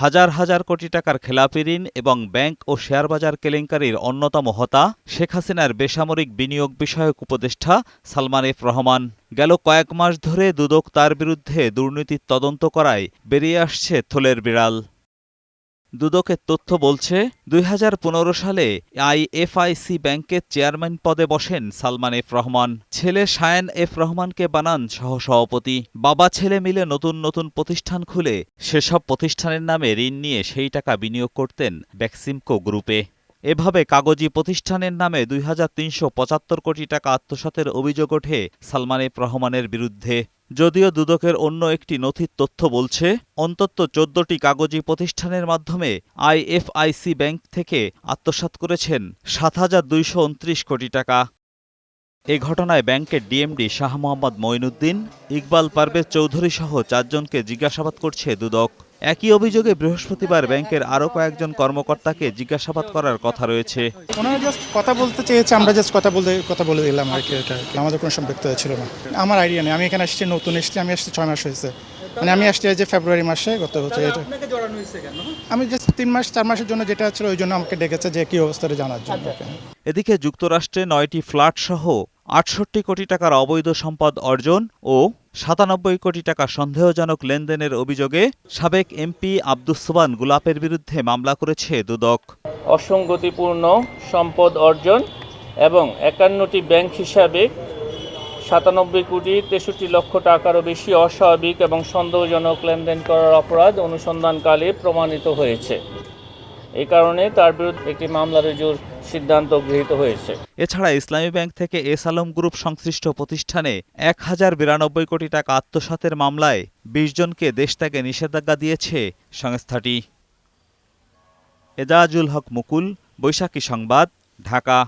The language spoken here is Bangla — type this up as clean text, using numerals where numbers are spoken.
হাজার হাজার কোটি টাকার খেলাপি ঋণ এবং ব্যাংক ও শেয়ারবাজার কেলেঙ্কারির অন্যতম হোতা শেখ হাসিনার বেসামরিক বিনিয়োগ বিষয়ক উপদেষ্টা সালমান এফ রহমান। গেল কয়েক মাস ধরে দুদক তার বিরুদ্ধে দুর্নীতির তদন্ত করায় বেরিয়ে আসছে থলের বিড়াল। দুদকের তথ্য বলছে, ২০১৫ সালে আইএফআইসি ব্যাংকের চেয়ারম্যান পদে বসেন সালমান এফ রহমান। ছেলে শায়ান এফ রহমানকে বানান সহসভাপতি। বাবা ছেলে মিলে নতুন নতুন প্রতিষ্ঠান খুলে সেসব প্রতিষ্ঠানের নামে ঋণ নিয়ে সেই টাকা বিনিয়োগ করতেন বেক্সিমকো গ্রুপে। এভাবে কাগজি প্রতিষ্ঠানের নামে ২৩৭৫ কোটি টাকা আত্মসাতের অভিযোগ ওঠে সালমান এফ রহমানের বিরুদ্ধে। যদিও দুদকের অন্য একটি নথির তথ্য বলছে, অন্তত ১৪টি কাগজি প্রতিষ্ঠানের মাধ্যমে আইএফআইসি ব্যাংক থেকে আত্মসাৎ করেছেন ৭,২২৯ কোটি টাকা। এ ঘটনায় ব্যাংকের ডিএমডি শাহ মোহাম্মদ মঈনুদ্দিন, ইকবাল পারভেজ চৌধুরী সহ ৪ জনকে জিজ্ঞাসাবাদ করছে দুদক। একই অভিযোগে বৃহস্পতিবার ব্যাংকের আরও কয়েকজন কর্মকর্তাকে জিজ্ঞাসাবাদ করার কথা রয়েছে। ওনারা জাস্ট কথা বলতে চেয়েছে, আমরা জাস্ট কথা বলে দিলাম আর কি। এটা আমাদের কোনো সম্পৃক্ত ছিল না। আমার আইডিয়া নেই, আমি এখানে আসছি নতুন এসেছি, আমি আসছি ৬ মাস হয়েছে। মানে আমি আসছি যে ফেব্রুয়ারি মাসে গত বছর। এটা আমি জাস্ট ৩ মাস ৪ মাসের জন্য যেটা ছিল ওই জন্য আমাকে ডেকেছে যে কি অবস্থাটা জানার জন্য। এদিকে যুক্তরাষ্ট্রে ৯টি ফ্ল্যাট সহ ৬৮ কোটি টাকার অবৈধ সম্পদ অর্জন ও ৯৭ কোটি টাকা সন্দেহজনক লেনদেনের অভিযোগে সাবেক এমপি আব্দুস সোবহান গোলাপের বিরুদ্ধে মামলা করেছে দুদক। অসঙ্গতিপূর্ণ সম্পদ অর্জন এবং ৫১টি ব্যাংক হিসাবে ৯৭ কোটি ৬৩ লক্ষ টাকারও বেশি অস্বাভাবিক এবং সন্দেহজনক লেনদেন করার অপরাধ অনুসন্ধানকালে প্রমাণিত হয়েছে। এই কারণে তার বিরুদ্ধে একটি মামলা রুজুর সিদ্ধান্ত গৃহীত হয়েছে। এছাড়া ইসলামী ব্যাংক থেকে এস আলম গ্রুপ সংশ্লিষ্ট প্রতিষ্ঠানে ১,০৯২ কোটি টাকা আত্মসাতের মামলায় ২০ জনকে দেশত্যাগে নিষেধাজ্ঞা দিয়েছে সংস্থাটি। এজাজুল হক মুকুল, বৈশাখী সংবাদ, ঢাকা।